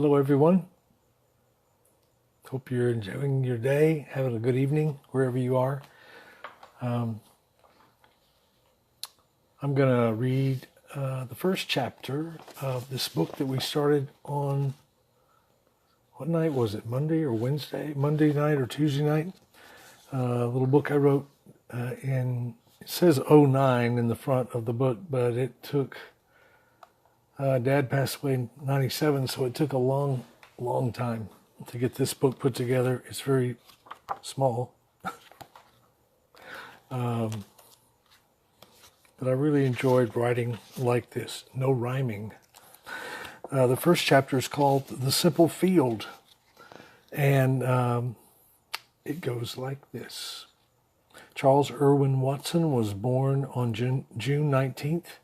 Hello, everyone. Hope you're enjoying your day, having a good evening, wherever you are. I'm going to read the first chapter of this book that we started on, what night was it? Monday or Wednesday? Monday night or Tuesday night? A little book I wrote it says '09 in the front of the book, but it took, Dad passed away in '97, so it took a long time to get this book put together. It's very small. But I really enjoyed writing like this, no rhyming. The first chapter is called The Simple Field, and it goes like this. Charles Irwin Watson was born on June 19th,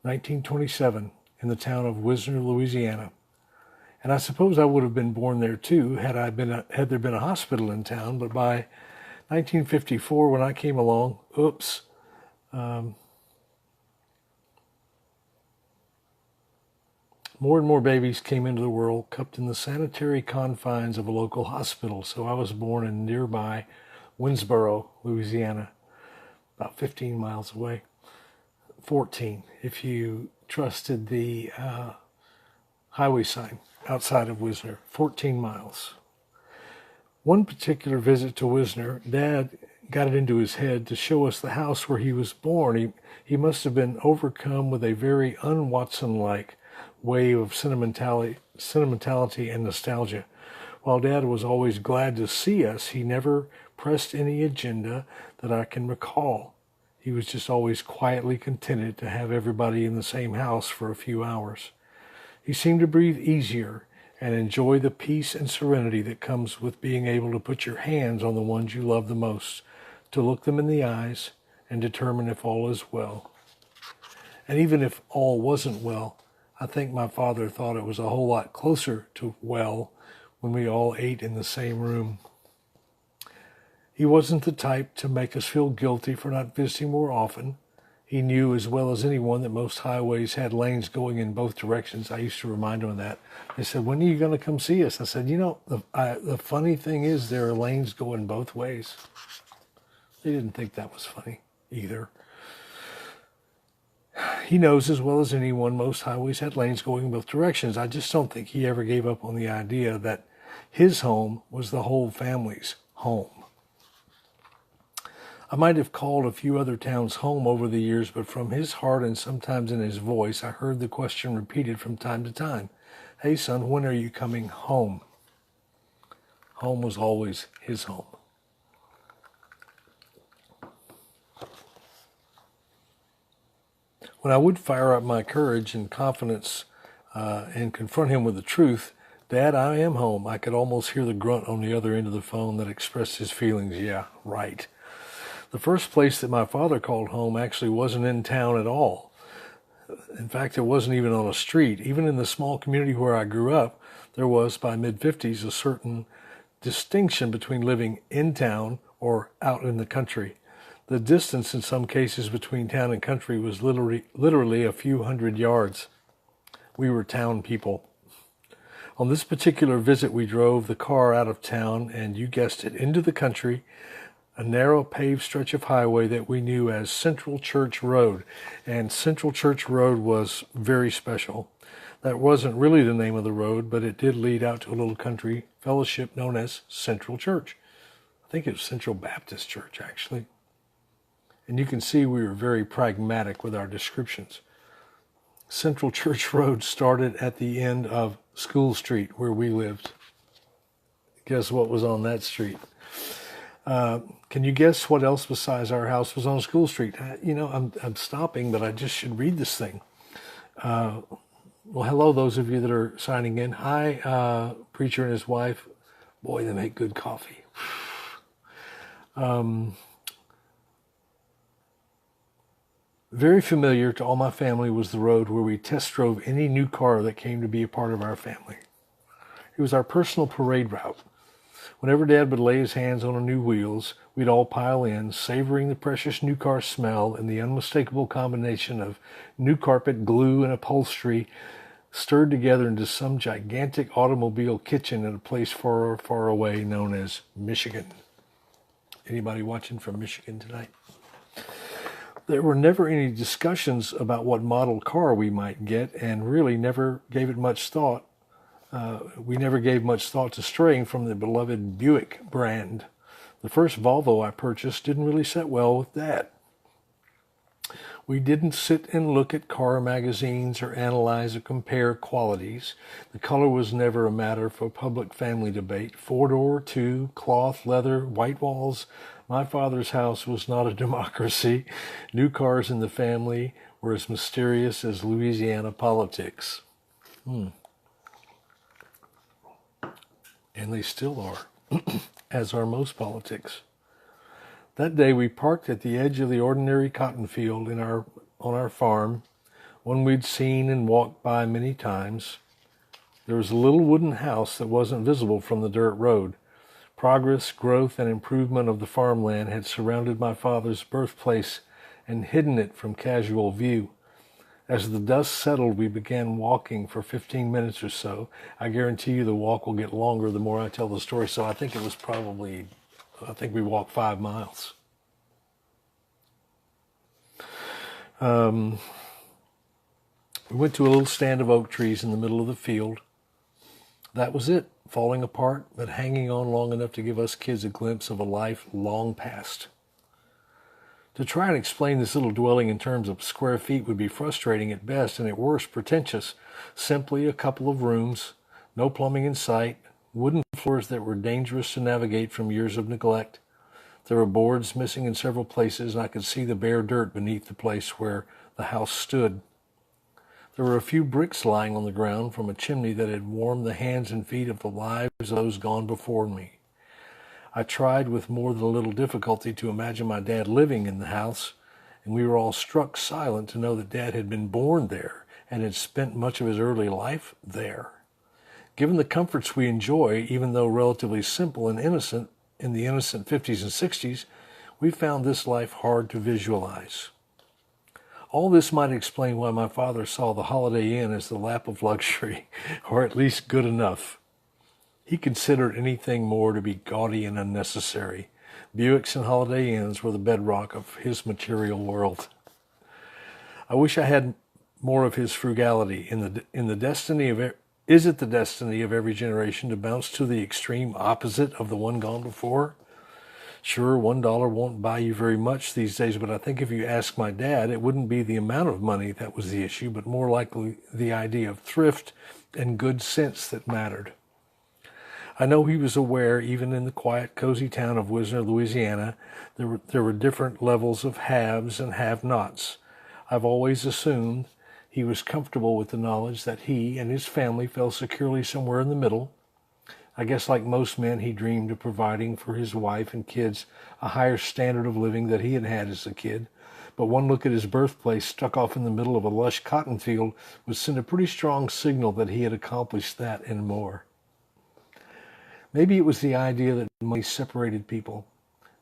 1927, in the town of Wisner, Louisiana. And I suppose I would have been born there too had there been a hospital in town. But by 1954, when I came along, more and more babies came into the world, kept in the sanitary confines of a local hospital. So I was born in nearby Winsboro, Louisiana, about 15 miles away. 14, if you trusted the highway sign outside of Wisner, 14 miles. One particular visit to Wisner, Dad got it into his head to show us the house where he was born. He must have been overcome with a very un-Watson-like wave of sentimentality and nostalgia. While Dad was always glad to see us, he never pressed any agenda that I can recall. He was just always quietly contented to have everybody in the same house for a few hours. He seemed to breathe easier and enjoy the peace and serenity that comes with being able to put your hands on the ones you love the most, to look them in the eyes and determine if all is well. And even if all wasn't well, I think my father thought it was a whole lot closer to well when we all ate in the same room. He wasn't the type to make us feel guilty for not visiting more often. He knew as well as anyone that most highways had lanes going in both directions. I used to remind him of that. They said, "When are you going to come see us?" I said, the funny thing is there are lanes going both ways. They didn't think that was funny either. He knows as well as anyone most highways had lanes going in both directions. I just don't think he ever gave up on the idea that his home was the whole family's home. I might have called a few other towns home over the years, but from his heart and sometimes in his voice, I heard the question repeated from time to time. "Hey, son, when are you coming home?" Home was always his home. When I would fire up my courage and confidence and confront him with the truth, "Dad, I am home," I could almost hear the grunt on the other end of the phone that expressed his feelings. Yeah, right. The first place that my father called home actually wasn't in town at all. In fact, it wasn't even on a street. Even in the small community where I grew up, there was, by mid-50s, a certain distinction between living in town or out in the country. The distance in some cases between town and country was literally a few hundred yards. We were town people. On this particular visit, we drove the car out of town and, you guessed it, into the country, a narrow paved stretch of highway that we knew as Central Church Road. And Central Church Road was very special. That wasn't really the name of the road, but it did lead out to a little country fellowship known as Central Church. I think it was Central Baptist Church, actually. And you can see we were very pragmatic with our descriptions. Central Church Road started at the end of School Street, where we lived. Guess what was on that street? Can you guess what else besides our house was on School Street? I'm stopping, but I just should read this thing. Well, hello, those of you that are signing in. Hi, Preacher and his wife. Boy, they make good coffee. Very familiar to all my family was the road where we test drove any new car that came to be a part of our family. It was our personal parade route. Whenever Dad would lay his hands on our new wheels, we'd all pile in, savoring the precious new car smell and the unmistakable combination of new carpet, glue, and upholstery stirred together into some gigantic automobile kitchen at a place far, far away known as Michigan. Anybody watching from Michigan tonight? There were never any discussions about what model car we might get, and really never gave it much thought. We never gave much thought to straying from the beloved Buick brand. The first Volvo I purchased didn't really set well with Dad. We didn't sit and look at car magazines or analyze or compare qualities. The color was never a matter for public family debate. Four-door, two, cloth, leather, white walls. My father's house was not a democracy. New cars in the family were as mysterious as Louisiana politics. And they still are, as are most politics. That day we parked at the edge of the ordinary cotton field on our farm, one we'd seen and walked by many times. There was a little wooden house that wasn't visible from the dirt road. Progress, growth, and improvement of the farmland had surrounded my father's birthplace and hidden it from casual view. As the dust settled, we began walking for 15 minutes or so. I guarantee you the walk will get longer the more I tell the story, so I think we walked 5 miles. We went to a little stand of oak trees in the middle of the field. That was it, falling apart, but hanging on long enough to give us kids a glimpse of a life long past. To try and explain this little dwelling in terms of square feet would be frustrating at best and at worst pretentious. Simply a couple of rooms, no plumbing in sight, wooden floors that were dangerous to navigate from years of neglect. There were boards missing in several places, and I could see the bare dirt beneath the place where the house stood. There were a few bricks lying on the ground from a chimney that had warmed the hands and feet of the lives of those gone before me. I tried with more than a little difficulty to imagine my dad living in the house, and we were all struck silent to know that Dad had been born there and had spent much of his early life there. Given the comforts we enjoy, even though relatively simple and innocent in the innocent 50s and 60s, we found this life hard to visualize. All this might explain why my father saw the Holiday Inn as the lap of luxury, or at least good enough. He considered anything more to be gaudy and unnecessary. Buicks and Holiday Inns were the bedrock of his material world. I wish I had more of his frugality. Is it the destiny of every generation to bounce to the extreme opposite of the one gone before? Sure, $1 won't buy you very much these days, but I think if you ask my dad, it wouldn't be the amount of money that was the issue, but more likely the idea of thrift and good sense that mattered. I know he was aware, even in the quiet, cozy town of Wisner, Louisiana, there were different levels of haves and have-nots. I've always assumed he was comfortable with the knowledge that he and his family fell securely somewhere in the middle. I guess like most men, he dreamed of providing for his wife and kids a higher standard of living that he had had as a kid. But one look at his birthplace stuck off in the middle of a lush cotton field would send a pretty strong signal that he had accomplished that and more. Maybe it was the idea that money separated people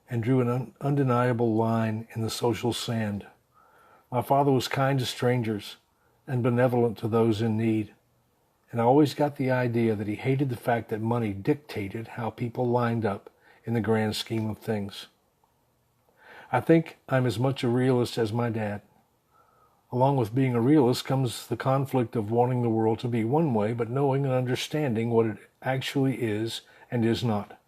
and drew an undeniable line in the social sand. My father was kind to strangers and benevolent to those in need. And I always got the idea that he hated the fact that money dictated how people lined up in the grand scheme of things. I think I'm as much a realist as my dad. Along with being a realist comes the conflict of wanting the world to be one way, but knowing and understanding what it actually is and is not.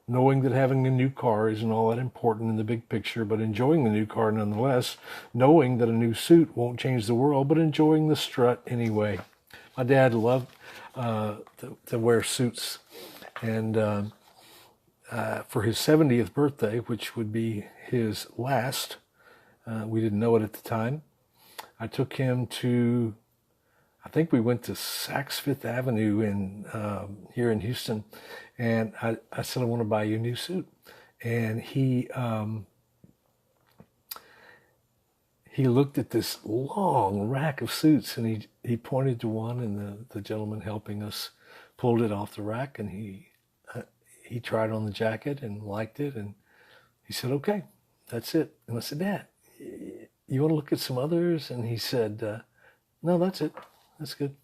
Knowing that having a new car isn't all that important in the big picture, but enjoying the new car nonetheless. Knowing that a new suit won't change the world, but enjoying the strut anyway. My dad loved to wear suits, and for his 70th birthday, which would be his last, we didn't know it at the time, I took him to, I think we went to Saks Fifth Avenue here in Houston, and I said, I want to buy you a new suit. And he looked at this long rack of suits, and he pointed to one, and the gentleman helping us pulled it off the rack, and he tried on the jacket and liked it, and he said, okay, that's it. And I said, Dad, you want to look at some others? And he said, no, that's it. That's good.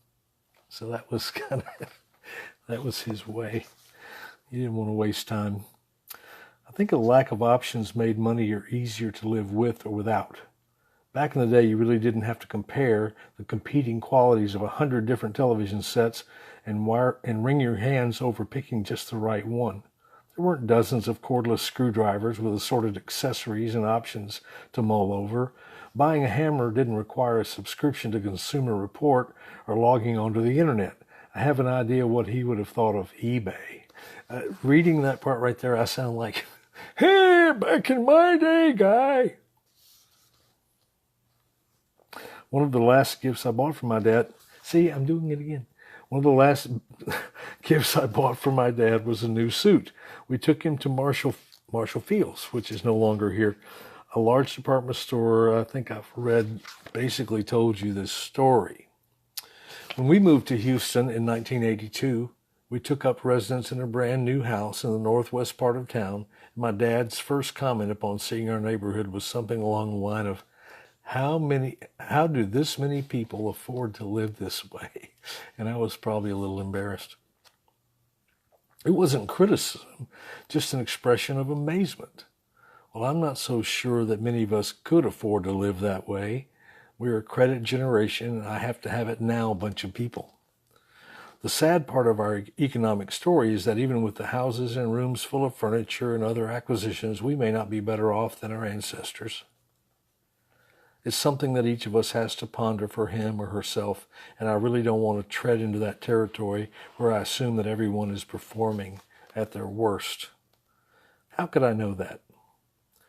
So that was that was his way. He didn't want to waste time. I think a lack of options made money easier to live with or without. Back in the day, you really didn't have to compare the competing qualities of 100 different television sets and wring your hands over picking just the right one. There weren't dozens of cordless screwdrivers with assorted accessories and options to mull over. Buying a hammer didn't require a subscription to Consumer Report or logging onto the internet. I have an idea what he would have thought of eBay. Reading that part right there, I sound like, hey, back in my day, guy. One of the last gifts I bought for my dad, see, I'm doing it again. One of the last gifts I bought for my dad was a new suit. We took him to Marshall Fields, which is no longer here, a large department store. I think I've basically told you this story. When we moved to Houston in 1982, we took up residence in a brand new house in the northwest part of town. My dad's first comment upon seeing our neighborhood was something along the line of, how do this many people afford to live this way? And I was probably a little embarrassed. It wasn't criticism, just an expression of amazement. Well, I'm not so sure that many of us could afford to live that way. We're a credit generation, and I have to have it now bunch of people. The sad part of our economic story is that even with the houses and rooms full of furniture and other acquisitions, we may not be better off than our ancestors. It's something that each of us has to ponder for him or herself, and I really don't want to tread into that territory where I assume that everyone is performing at their worst. How could I know that?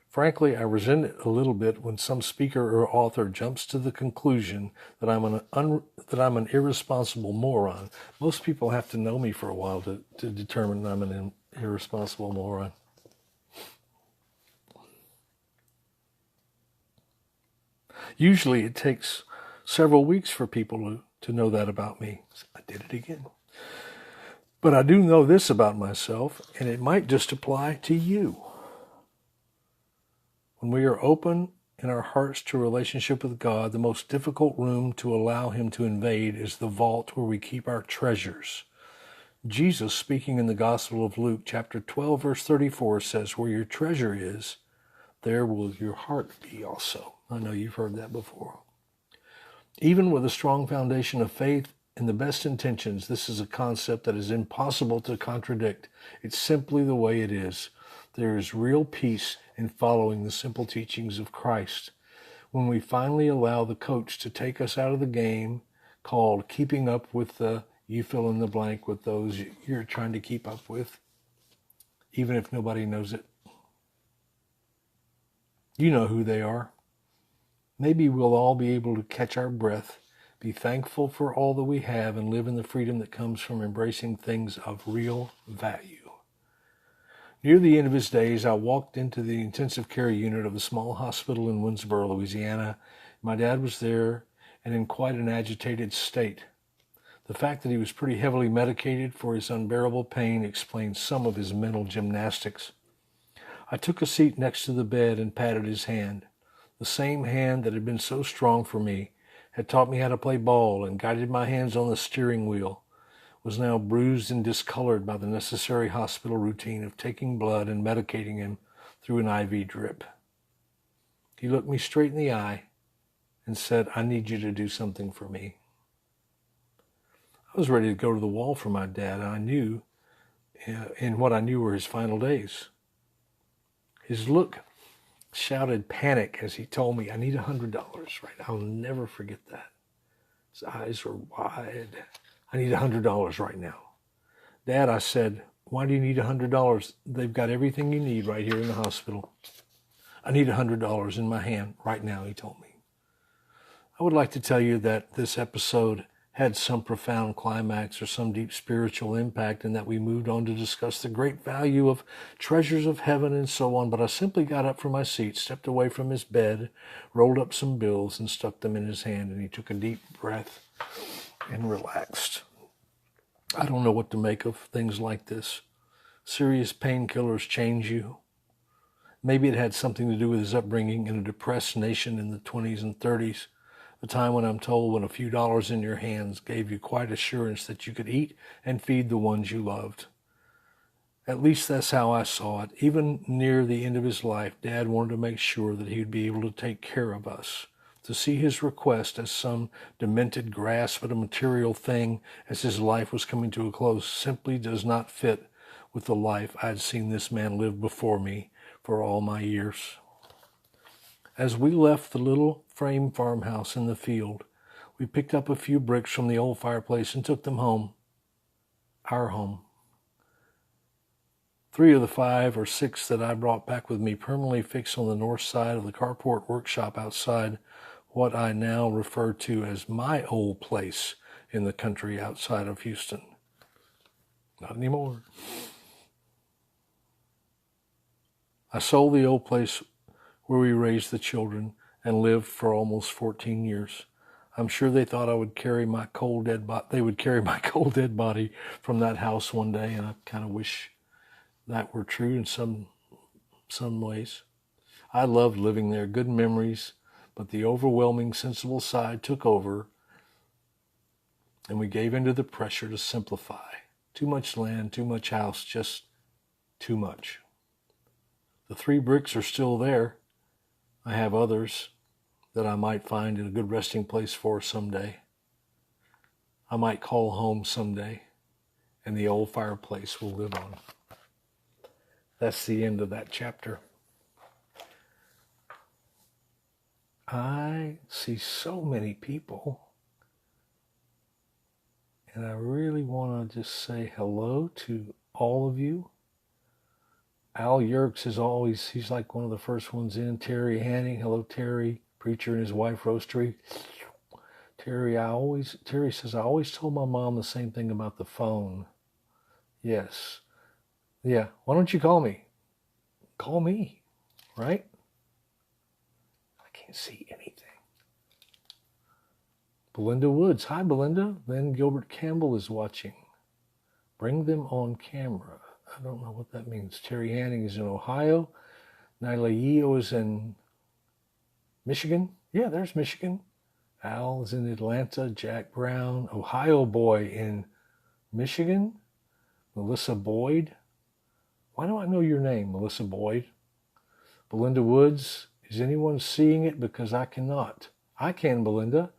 Frankly, I resent it a little bit when some speaker or author jumps to the conclusion that I'm an irresponsible moron. Most people have to know me for a while to determine I'm an irresponsible moron. Usually it takes several weeks for people to know that about me. I did it again. But I do know this about myself, and it might just apply to you. When we are open in our hearts to relationship with God, the most difficult room to allow him to invade is the vault where we keep our treasures. Jesus, speaking in the Gospel of Luke, chapter 12, verse 34, says, where your treasure is, there will your heart be also. I know you've heard that before. Even with a strong foundation of faith and the best intentions, this is a concept that is impossible to contradict. It's simply the way it is. There is real peace in following the simple teachings of Christ. When we finally allow the coach to take us out of the game called keeping up with you fill in the blank with those you're trying to keep up with, even if nobody knows it. You know who they are. Maybe we'll all be able to catch our breath, be thankful for all that we have, and live in the freedom that comes from embracing things of real value. Near the end of his days, I walked into the intensive care unit of a small hospital in Winsboro, Louisiana. My dad was there and in quite an agitated state. The fact that he was pretty heavily medicated for his unbearable pain explains some of his mental gymnastics. I took a seat next to the bed and patted his hand. The same hand that had been so strong for me, had taught me how to play ball and guided my hands on the steering wheel, was now bruised and discolored by the necessary hospital routine of taking blood and medicating him through an IV drip. He looked me straight in the eye and said, I need you to do something for me. I was ready to go to the wall for my dad. I knew, and what I knew were his final days. His look shouted panic as he told me, I need $100 right now. I'll never forget that. His eyes were wide. I need $100 right now. Dad, I said, why do you need $100? They've got everything you need right here in the hospital. I need $100 in my hand right now, he told me. I would like to tell you that this episode had some profound climax or some deep spiritual impact, and that we moved on to discuss the great value of treasures of heaven and so on, but I simply got up from my seat, stepped away from his bed, rolled up some bills and stuck them in his hand, and he took a deep breath and relaxed. I don't know what to make of things like this. Serious painkillers change you. Maybe it had something to do with his upbringing in a depressed nation in the 20s and 30s. The time when I'm told when a few dollars in your hands gave you quite assurance that you could eat and feed the ones you loved. At least that's how I saw it. Even near the end of his life, Dad wanted to make sure that he would be able to take care of us. To see his request as some demented grasp at a material thing as his life was coming to a close simply does not fit with the life I'd seen this man live before me for all my years. As we left the little frame farmhouse in the field, we picked up a few bricks from the old fireplace and took them home. Our home. 3 of the 5 or 6 that I brought back with me permanently fixed on the north side of the carport workshop outside what I now refer to as my old place in the country outside of Houston. Not anymore. I sold the old place where we raised the children and lived for almost 14 years. I'm sure they thought I would carry my cold dead body. They would carry my cold dead body from that house one day, and I kind of wish that were true in some ways. I loved living there, good memories, but the overwhelming sensible side took over, and we gave into the pressure to simplify. Too much land, too much house, just too much. The 3 bricks are still there. I have others that I might find in a good resting place for someday. I might call home someday, and the old fireplace will live on. That's the end of that chapter. I see so many people, and I really want to just say hello to all of you. Al Yerkes is always, he's like one of the first ones in. Terry Hanning, hello Terry, preacher and his wife Roastery. Terry says, I always told my mom the same thing about the phone. Yes. Yeah, why don't you call me? Call me, right? I can't see anything. Belinda Woods. Hi, Belinda. Then Gilbert Campbell is watching. Bring them on camera. I don't know what that means. Terry Hanning is in Ohio. Nyla Yeo is in Michigan. Yeah, there's Michigan. Al is in Atlanta. Jack Brown, Ohio boy in Michigan. Melissa Boyd. Why do I know your name, Melissa Boyd? Belinda Woods. Is anyone seeing it? Because I cannot. I can, Belinda.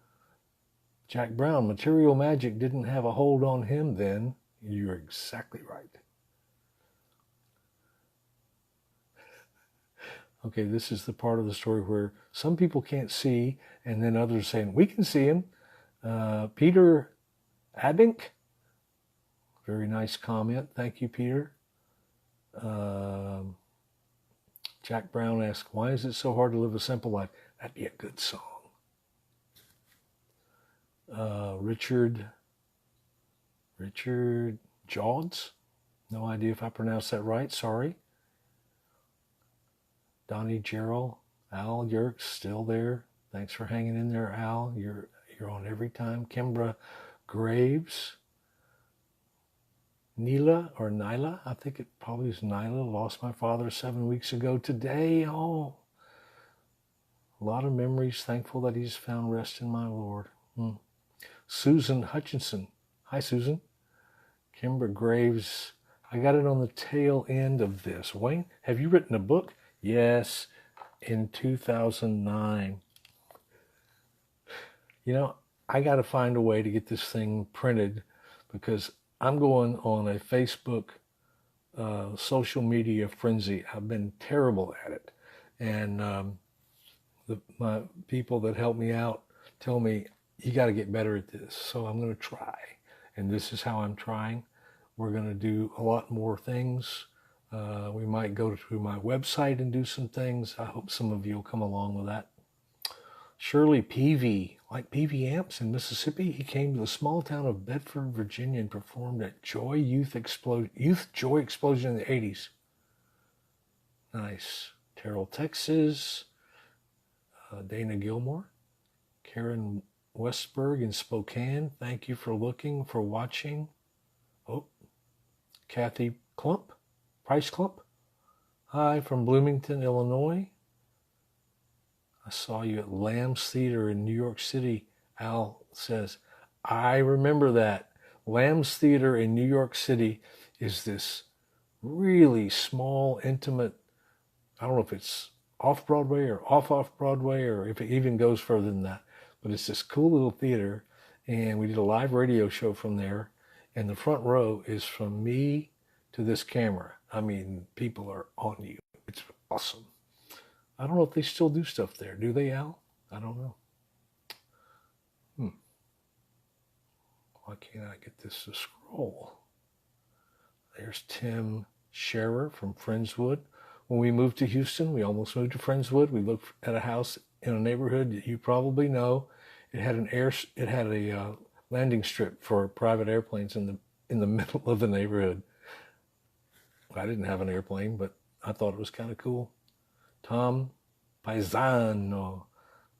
Jack Brown. Material magic didn't have a hold on him then. You're exactly right. Okay, this is the part of the story where some people can't see, and then others saying, we can see him. Peter Abink. Very nice comment. Thank you, Peter. Jack Brown asks, why is it so hard to live a simple life? That'd be a good song. Richard Jods. No idea if I pronounced that right. Sorry. Donnie Gerald. Al Yerkes still there. Thanks for hanging in there, Al. You're on every time. Kimbra Graves. Nyla, I think it probably is Nyla, lost my father 7 weeks ago today. Oh, a lot of memories. Thankful that he's found rest in my Lord. Susan Hutchinson. Hi, Susan. Kimbra Graves. I got it on the tail end of this. Wayne, have you written a book? Yes, in 2009. You know, I got to find a way to get this thing printed because I'm going on a Facebook social media frenzy. I've been terrible at it. And my people that help me out tell me, you got to get better at this. So I'm going to try. And this is how I'm trying. We're going to do a lot more things. We might go to my website and do some things. I hope some of you will come along with that. Shirley Peavy, like Peavy Amps in Mississippi, he came to the small town of Bedford, Virginia, and performed at Youth Joy Explosion in the 80s. Nice. Terrell, Texas. Dana Gilmore. Karen Westberg in Spokane. Thank you for watching. Oh, Kathy Price Clump. Hi from Bloomington, Illinois. I saw you at Lamb's Theater in New York City. Al says, I remember that. Lamb's Theater in New York City is this really small, intimate, I don't know if it's off Broadway or off Broadway or if it even goes further than that, but it's this cool little theater. And we did a live radio show from there. And the front row is from me to this camera. I mean, people are on you. It's awesome. I don't know if they still do stuff there. Do they, Al? I don't know. Why can't I get this to scroll? There's Tim Scherer from Friendswood. When we moved to Houston, we almost moved to Friendswood. We looked at a house in a neighborhood that you probably know. It had a landing strip for private airplanes in the middle of the neighborhood. I didn't have an airplane, but I thought it was kind of cool. Tom Paisano,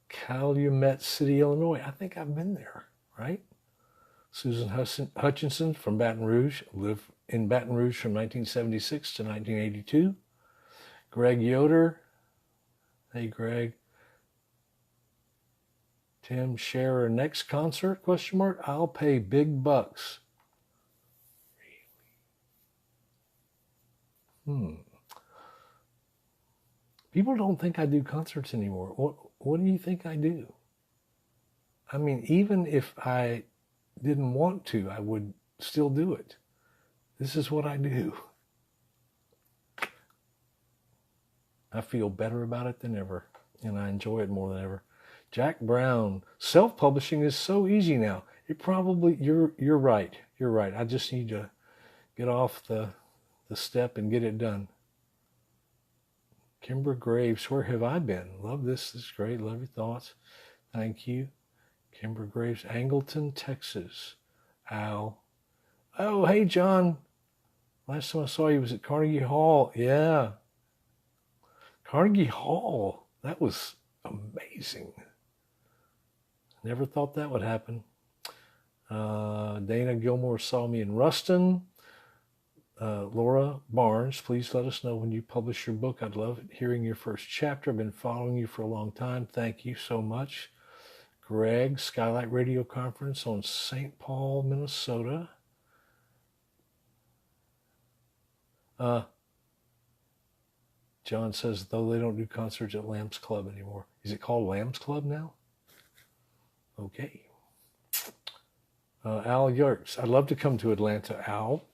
Calumet City, Illinois. I think I've been there, right? Susan Hutchinson from Baton Rouge, lived in Baton Rouge from 1976 to 1982. Greg Yoder. Hey, Greg. Tim Scherer, next concert, ? I'll pay big bucks. People don't think I do concerts anymore. What do you think I do? I mean, even if I didn't want to, I would still do it. This is what I do. I feel better about it than ever, and I enjoy it more than ever. Jack Brown, self-publishing is so easy now. You're right. You're right. I just need to get off the step and get it done. Kimber Graves, where have I been? Love this. This is great. Love your thoughts. Thank you. Kimber Graves, Angleton, Texas. Al. Oh, hey, John. Last time I saw you was at Carnegie Hall. Yeah. Carnegie Hall. That was amazing. Never thought that would happen. Dana Gilmore saw me in Ruston. Laura Barnes, please let us know when you publish your book. I'd love hearing your first chapter. I've been following you for a long time. Thank you so much. Greg, Skylight Radio Conference on St. Paul, Minnesota. John says, though they don't do concerts at Lamb's Club anymore. Is it called Lamb's Club now? Okay. Al Yerks, I'd love to come to Atlanta, Al.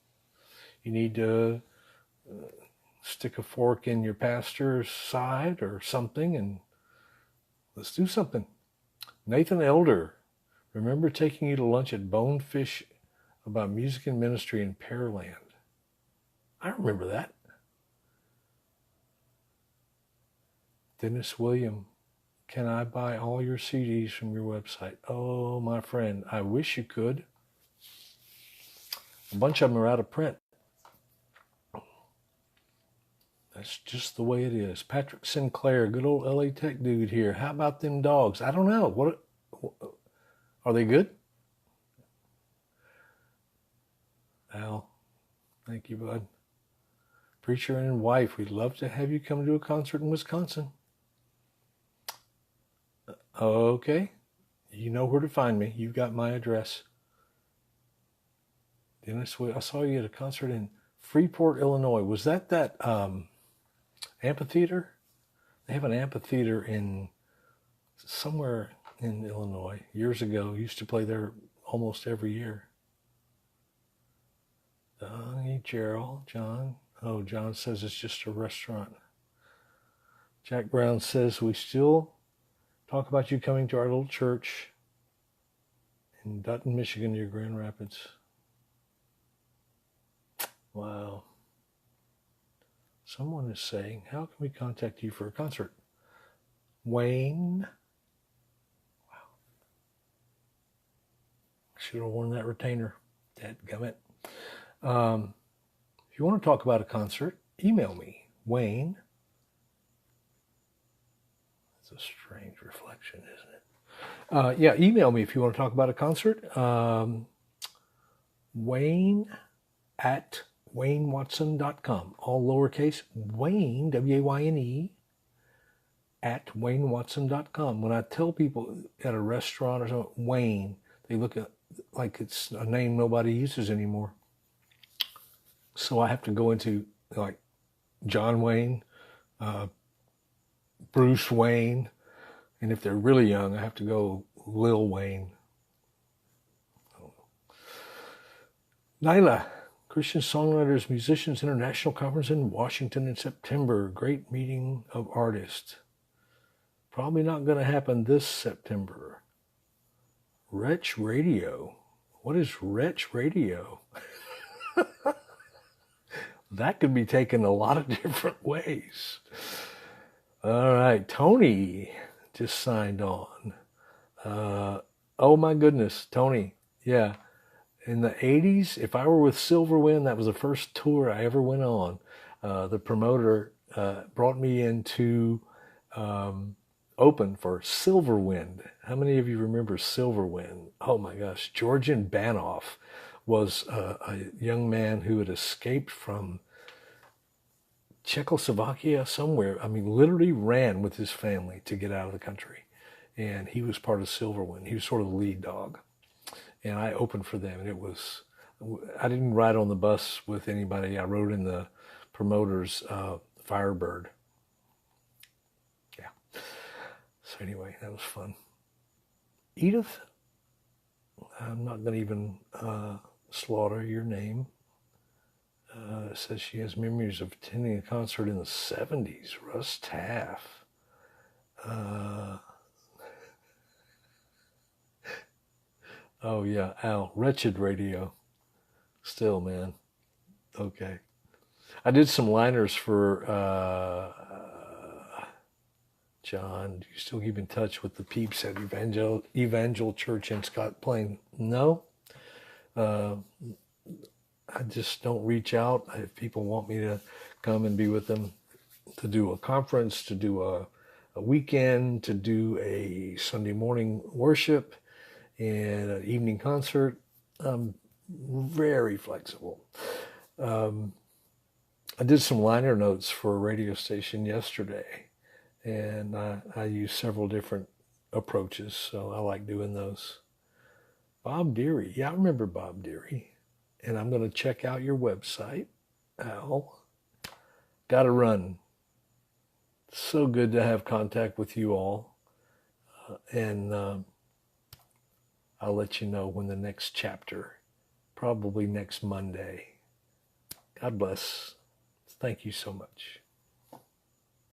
You need to stick a fork in your pastor's side or something, and let's do something. Nathan Elder, remember taking you to lunch at Bonefish about music and ministry in Pearland. I remember that. Dennis William, can I buy all your CDs from your website? Oh, my friend, I wish you could. A bunch of them are out of print. That's just the way it is. Patrick Sinclair, good old LA Tech dude here. How about them dogs? I don't know. What are they good? Al, thank you, bud. Preacher and wife, we'd love to have you come to a concert in Wisconsin. Okay. You know where to find me. You've got my address. Dennis, I saw you at a concert in Freeport, Illinois. Was that amphitheater? They have an amphitheater in somewhere in Illinois years ago. Used to play there almost every year. Donnie, Gerald, John. Oh, John says it's just a restaurant. Jack Brown says we still talk about you coming to our little church in Dutton, Michigan, near Grand Rapids. Wow. Someone is saying, how can we contact you for a concert? Wayne. Wow. Should have worn that retainer. Dadgummit. If you want to talk about a concert, email me, Wayne. That's a strange reflection, isn't it? Yeah, email me if you want to talk about a concert. Wayne at WayneWatson.com. All lowercase, Wayne, W-A-Y-N-E, at WayneWatson.com. When I tell people at a restaurant or something, Wayne, they look at like it's a name nobody uses anymore. So I have to go into like John Wayne, Bruce Wayne, and if they're really young, I have to go Lil Wayne. Nyla, Christian Songwriters Musicians International Conference in Washington in September. Great meeting of artists. Probably not going to happen this September. Wretch Radio. What is Wretch Radio? That could be taken a lot of different ways. All right, Tony just signed on. Oh my goodness, Tony. Yeah, in the 80s, if I were with Silverwind, that was the first tour I ever went on. The promoter brought me in to open for Silverwind. How many of you remember Silverwind? Oh my gosh, Georgian Banov was a young man who had escaped from Czechoslovakia somewhere. I mean, literally ran with his family to get out of the country. And he was part of Silverwind. He was sort of the lead dog. And I opened for them. And it was, I didn't ride on the bus with anybody. I rode in the promoter's Firebird. Yeah. So anyway, that was fun. Edith, I'm not going to even slaughter your name. Says she has memories of attending a concert in the 70s. Russ Taff. Oh, yeah, Al. Wretched Radio. Still, man. Okay. I did some liners for John. Do you still keep in touch with the peeps at Evangel Church in Scott Plain? No. I just don't reach out. If people want me to come and be with them to do a conference, to do a weekend, to do a Sunday morning worship and an evening concert, I'm very flexible. I did some liner notes for a radio station yesterday, and I use several different approaches, so I like doing those. Bob Deary. Yeah, I remember Bob Deary. And I'm going to check out your website, Al. Got to run. So good to have contact with you all. And I'll let you know when the next chapter, probably next Monday. God bless. Thank you so much.